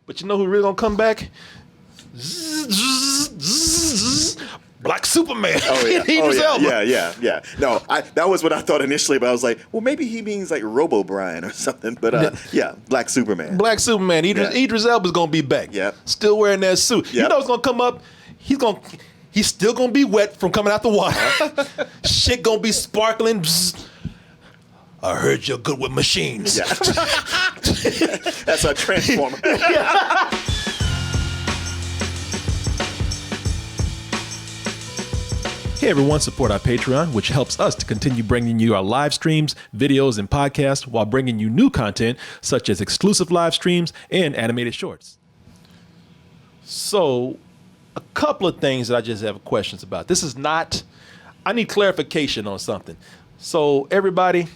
But you know who really gonna come back? Black Superman. Oh yeah, Idris Elba. yeah. No, that was what I thought initially, but I was like, well, maybe he means like Robo Brian or something. But yeah, Black Superman. Black Superman. Idris Elba's gonna be back. Yeah. Still wearing that suit. Yep. You know what's gonna come up? He's still gonna be wet from coming out the water. Shit gonna be sparkling. Bzz. I heard you're good with machines. Yeah. That's a transformer. Hey everyone, support our Patreon, which helps us to continue bringing you our live streams, videos, and podcasts while bringing you new content such as exclusive live streams and animated shorts. So, a couple of things that I just have questions about. I need clarification on something. So, everybody,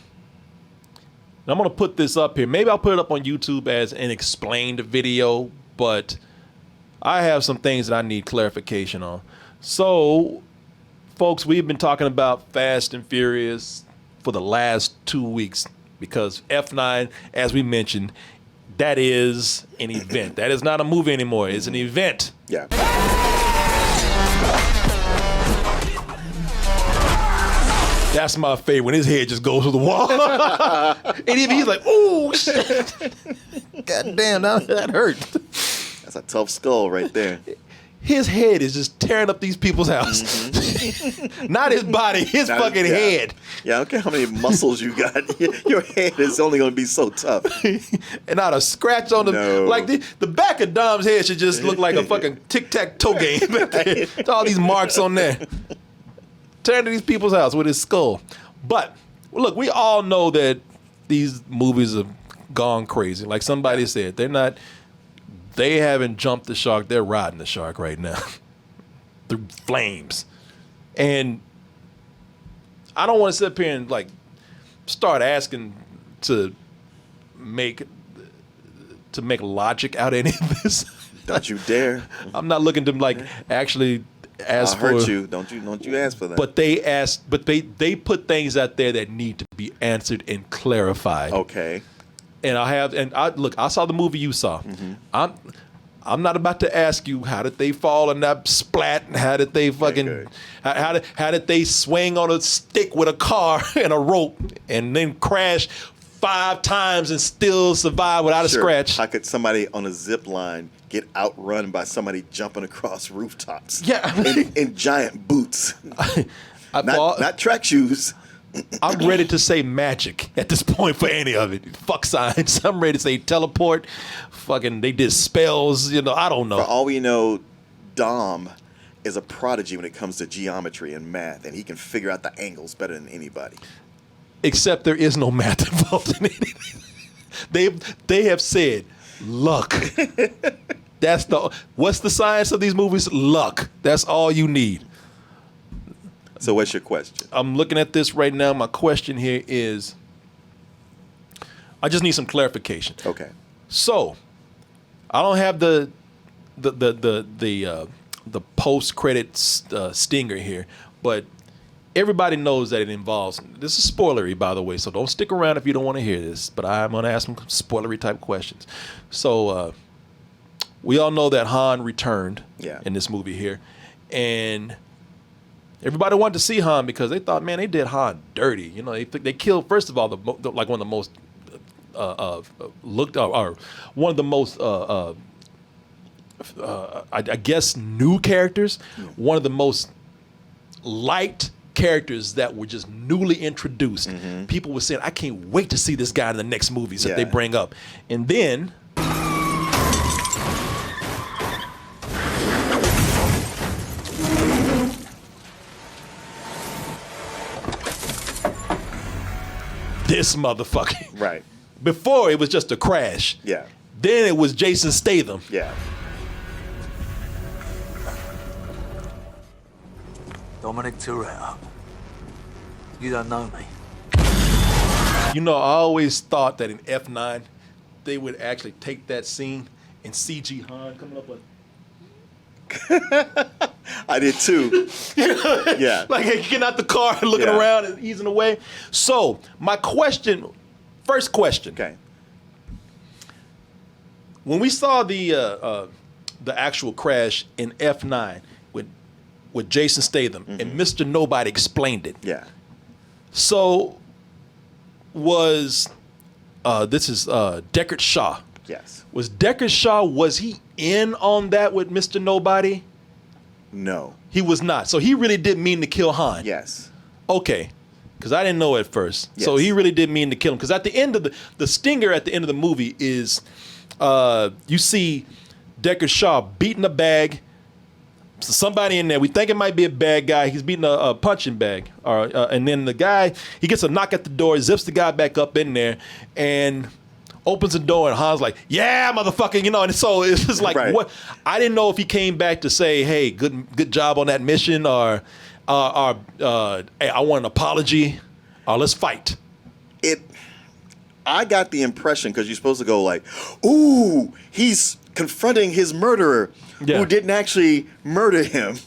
I'm going to put this up here. Maybe I'll put it up on YouTube as an explained video, but I have some things that I need clarification on. So, folks, we've been talking about Fast and Furious for the last 2 weeks because F9, as we mentioned, that is an event. That is not a movie anymore. It's an event. Yeah. That's my favorite, when his head just goes to the wall. And even he's like, ooh, shit. God damn, that hurt. That's a tough skull right there. His head is just tearing up these people's house. Mm-hmm. Not his body, his fucking head. Yeah, I don't care how many muscles you got. Your head is only going to be so tough. And not a scratch on the... No. Like, the back of Dom's head should just look like a fucking tic-tac-toe game. There's all these marks on there. Tearing to these people's house with his skull. But, look, we all know that these movies have gone crazy. Like somebody said, they haven't jumped the shark. They're riding the shark right now through flames. And I don't want to sit up here and like start asking to make logic out of any of this. Don't you dare. I'm not looking to like actually ask for. I'll hurt you. Don't you ask for that. But they put things out there that need to be answered and clarified. Okay. And I saw the movie you saw. Mm-hmm. I'm not about to ask you how did they fall in that splat, and how did they fucking how did they swing on a stick with a car and a rope and then crash 5 times and still survive without a scratch. How could somebody on a zip line get outrun by somebody jumping across rooftops? Yeah, in giant boots, not track shoes. I'm ready to say magic at this point for any of it. Fuck signs. I'm ready to say teleport. Fucking, they did spells. You know, I don't know. For all we know, Dom is a prodigy when it comes to geometry and math, and he can figure out the angles better than anybody. Except there is no math involved in it. They have said luck. What's the science of these movies? Luck. That's all you need. So what's your question? I'm looking at this right now. My question here is, I just need some clarification. Okay. So, I don't have the post credits stinger here, but everybody knows that it involves. This is spoilery, by the way, so don't stick around if you don't want to hear this. But I'm going to ask some spoilery type questions. So, we all know that Han returned in this movie here, and everybody wanted to see Han because they thought, man, they did Han dirty. You know, they killed, first of all, like one of the most one of the most I guess new characters, one of the most liked characters that were just newly introduced. Mm-hmm. People were saying, I can't wait to see this guy in the next movies that they bring up. And then this motherfucker. Right. Before it was just a crash. Yeah. Then it was Jason Statham. Yeah. Dominic Toretto. You don't know me. You know, I always thought that in F9, they would actually take that scene and CG Han coming up with. I did too. Yeah. Like getting out the car and looking around and easing away. So, my question, first question. Okay. when we saw the actual crash in F9 with Jason Statham and Mr. Nobody explained it. Yeah. So was this is Deckard Shaw. Yes. Was Deckard Shaw, was he in on that with Mr. Nobody? No. He was not. So he really didn't mean to kill Han. Yes. Okay. Because I didn't know at first. So Yes. he really didn't mean to kill him. Because at the end of the stinger at the end of the movie is you see Deckard Shaw beating a bag. So somebody in there, we think it might be a bad guy. He's beating a punching bag. And then the guy, he gets a knock at the door, zips the guy back up in there, and opens the door, and Han's like, yeah, motherfucker, you know, and so it's just like, Right. what? I didn't know if he came back to say, hey, good job on that mission, or hey, I want an apology, or let's fight. I got the impression, because you're supposed to go like, ooh, he's confronting his murderer Yeah. who didn't actually murder him.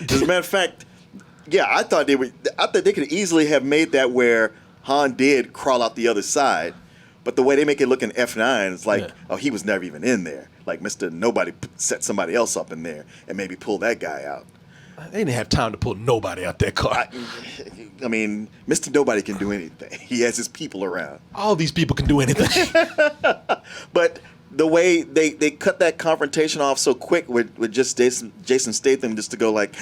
As a matter of fact, yeah, I thought they could easily have made that where Han did crawl out the other side, but the way they make it look in F9, it's like, Yeah. oh, he was never even in there. Like Mr. Nobody set somebody else up in there and maybe pull that guy out. They didn't have time to pull nobody out that car. I mean, Mr. Nobody can do anything. He has his people around. All these people can do anything. But the way they cut that confrontation off so quick with just Jason Statham just to go like,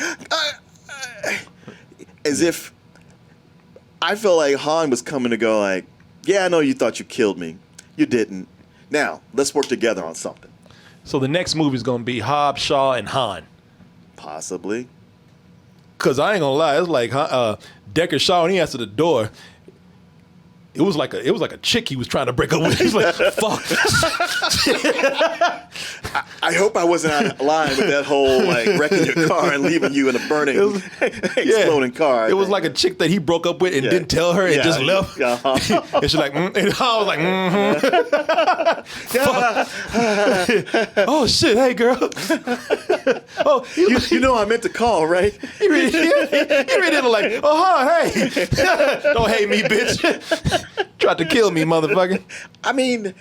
as if I felt like Han was coming to go like, yeah, I know you thought you killed me. You didn't. Now, let's work together on something. So the next movie is going to be Hobbs, Shaw, and Han. Possibly. Because I ain't going to lie, it's like Deckard Shaw, when he answered the door, it was like a chick he was trying to break up with. He's like, fuck. I hope I wasn't out of line with that whole like wrecking your car and leaving you in a burning, exploding car. It was like a chick that he broke up with and Yeah. didn't tell her and Yeah. just left. Uh-huh. And she's like, and I was like, oh shit, hey girl. Oh, You know I meant to call, right? he really did like, oh hi, hey. Don't hate me, bitch. Tried to kill me, motherfucker. I mean,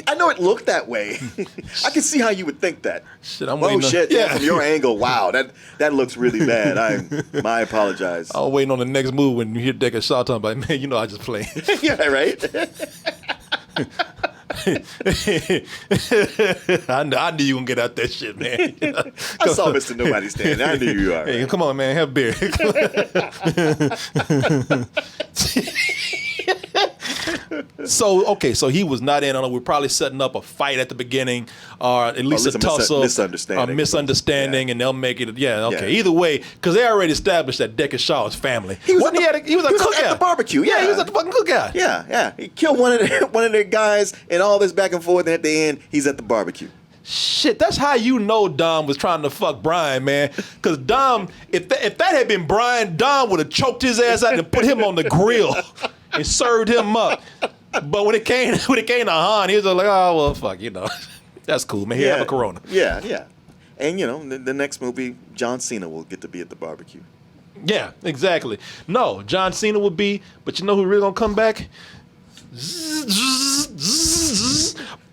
I know it looked that way. I can see how you would think that. Shit, I'm Oh waiting. shit! Yeah, from your angle, wow, that looks really bad. I apologize. I'm waiting on the next move when you hear Deckard Shaw talking about, man, you know I just played. Yeah, right. I knew you gonna get out that shit, man. I saw Mr. Nobody standing. I knew you are. Hey, come on, man, have a beer. So he was not in on it. We're probably setting up a fight at the beginning, or at least a tussle, misunderstanding, and they'll make it. Yeah, okay. Yeah. Either way, because they already established that Deckard Shaw is family. He was Wasn't he was at the barbecue. Yeah, he was at the fucking cookout. Yeah. He killed one of their guys, and all this back and forth. And at the end, he's at the barbecue. Shit, that's how you know Dom was trying to fuck Brian, man. Because Dom, if that had been Brian, Dom would have choked his ass out and put him on the grill and served him up. But when it came to Han, he was like, oh well, fuck, you know, that's cool, man. Here, have a Corona. Yeah. And you know, the next movie, John Cena will get to be at the barbecue. Yeah, exactly. No, John Cena would be, but you know who really gonna come back?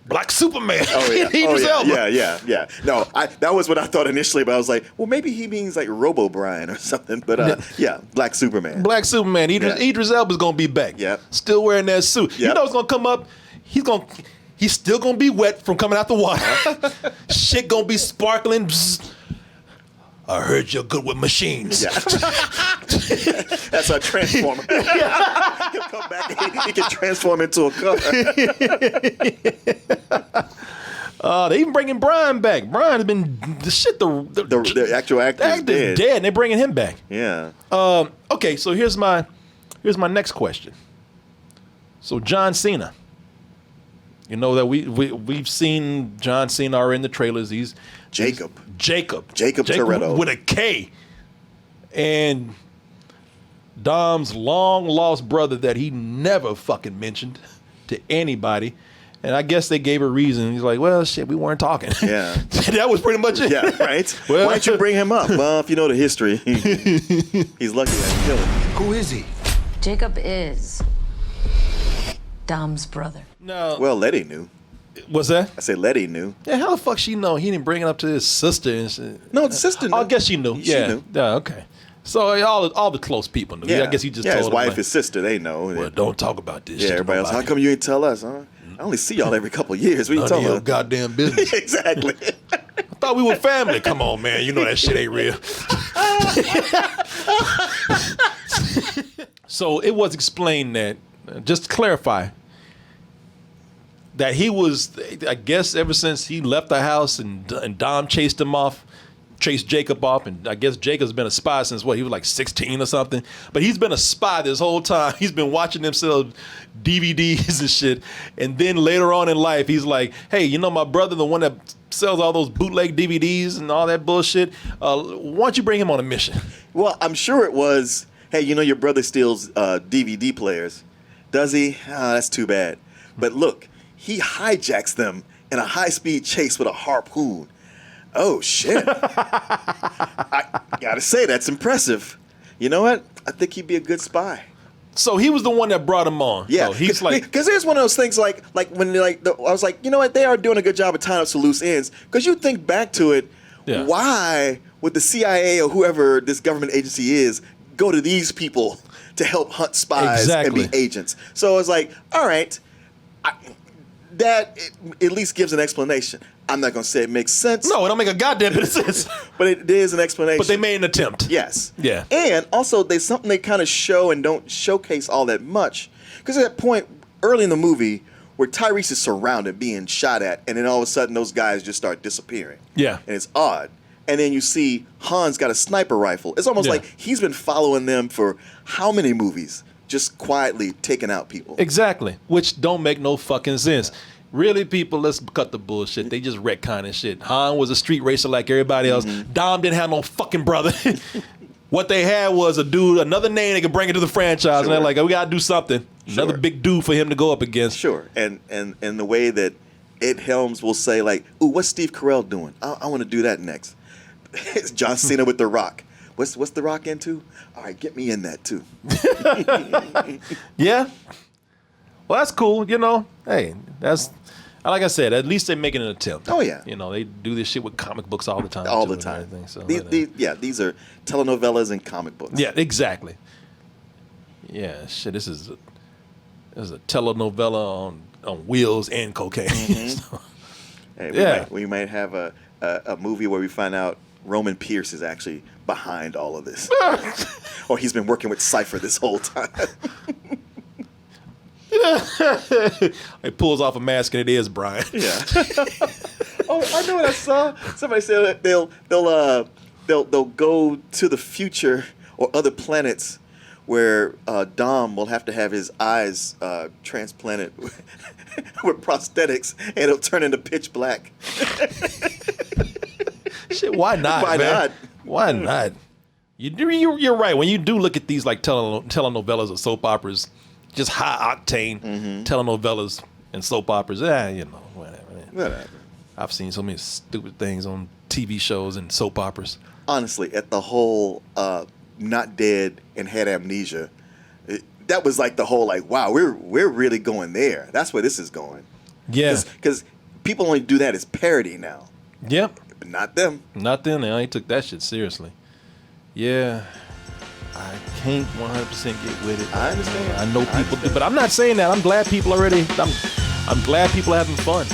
Black Superman. Oh yeah. Idris Elba. Yeah. No, that was what I thought initially, but I was like, well, maybe he means like Robo Brian or something. But yeah, Black Superman. Black Superman. Idris Elba's gonna be back. Yep. Still wearing that suit. You Yep. know what's gonna come up? He's still gonna be wet from coming out the water. Shit gonna be sparkling. Bzz. I heard you're good with machines. Yeah. That's a transformer. He'll come back and he can transform into a car. They even bringing Brian back. Brian has been The actual actor is actor's dead. and they're bringing him back. Yeah. Okay, so here's my next question. So John Cena. You know that we've seen John Cena already in the trailers. He's Jacob Toretto with a K. And Dom's long lost brother that he never fucking mentioned to anybody. And I guess they gave a reason. He's like, well, shit, we weren't talking. Yeah. That was pretty much it. Yeah, right? Well, why don't you bring him up? Well, if you know the history, he's lucky I killed him. Who is he? Jacob is Dom's brother. No. Well, Letty knew. What's that? I said Letty knew. Yeah, how the fuck she know? He didn't bring it up to his sister and shit. No, the sister knew. Oh, I guess she knew. She Yeah. knew. Yeah, okay. So all the close people knew. Yeah, I guess he just yeah, told his them, wife, like, his sister, they know. well, don't talk about this Yeah, shit. to everybody else. How nobody. come you didn't tell us, huh? I only see y'all every couple of years. What you None of talking your about? goddamn business. Exactly. I thought we were family. Come on, man. You know that shit ain't real. So it was explained that, just to clarify, that he was, I guess, ever since he left the house and Dom chased Jacob off, and I guess Jacob's been a spy since what, he was like 16 or something. But he's been a spy this whole time. He's been watching him sell DVDs and shit. And then later on in life, he's like, hey, you know my brother, the one that sells all those bootleg DVDs and all that bullshit, why don't you bring him on a mission? Well, I'm sure it was, hey, you know your brother steals DVD players. Does he? Ah, that's too bad. But look, he hijacks them in a high-speed chase with a harpoon. Oh, shit. I gotta say, that's impressive. You know what? I think he'd be a good spy. So he was the one that brought him on. Yeah, So he's like, because there's one of those things like when I was like, you know what, they are doing a good job of tying up some loose ends. Because you think back to it, Yeah. why would the CIA or whoever this government agency is go to these people to help hunt spies Exactly. and be agents? So I was like, all right, that at least gives an explanation. I'm not gonna say it makes sense. no, it don't make a goddamn bit of sense. But it is an explanation. But they made an attempt. Yes. Yeah. And also, there's something they kind of show and don't showcase all that much. Because at that point, early in the movie, where Tyrese is surrounded, being shot at, and then all of a sudden those guys just start disappearing. Yeah. And it's odd. And then you see Han's got a sniper rifle. It's almost Yeah. like he's been following them for how many movies? Just quietly taking out people. Exactly. Which don't make no fucking sense. Really, people, let's cut the bullshit. They just retconning shit. Han was a street racer like everybody else. Dom didn't have no fucking brother. What they had was a dude, another name they could bring into the franchise. And they're Sure. like, oh, we gotta do something. Another Sure. big dude for him to go up against. Sure. And the way that Ed Helms will say, like, ooh, what's Steve Carell doing? I want to do that next. It's John Cena with The Rock. What's The Rock into? All right, get me in that too. Yeah. Well, that's cool. You know, hey, that's, like I said, at least they're making an attempt. Oh, yeah. You know, they do this shit with comic books all the time. All too, the and time. everything, so, These are telenovelas and comic books. yeah, exactly. Yeah, shit, this is a telenovela on wheels and cocaine. So, Hey, Yeah. we might have a movie where we find out Roman Pierce is actually behind all of this. Or he's been working with Cypher this whole time. it pulls off a mask and it is Brian. Yeah. Oh, I know what I saw. Somebody said that they'll go to the future or other planets where Dom will have to have his eyes transplanted with prosthetics, and it'll turn into pitch black. Shit, why not? Why man? not? Why not? You're right. When you do look at these like telenovelas or soap operas, just high octane telenovelas and soap operas, you know, whatever. Whatever. I've seen so many stupid things on TV shows and soap operas. Honestly, at the whole not dead and had amnesia, that was like the whole like, wow, we're really going there. That's where this is going. Yeah. Because people only do that as parody now, Yep. but not them. Not then. They ain't took that shit seriously. Yeah. I can't 100% get with it. I understand. I know people do, but I'm not saying that. I'm glad people I'm glad people are having fun.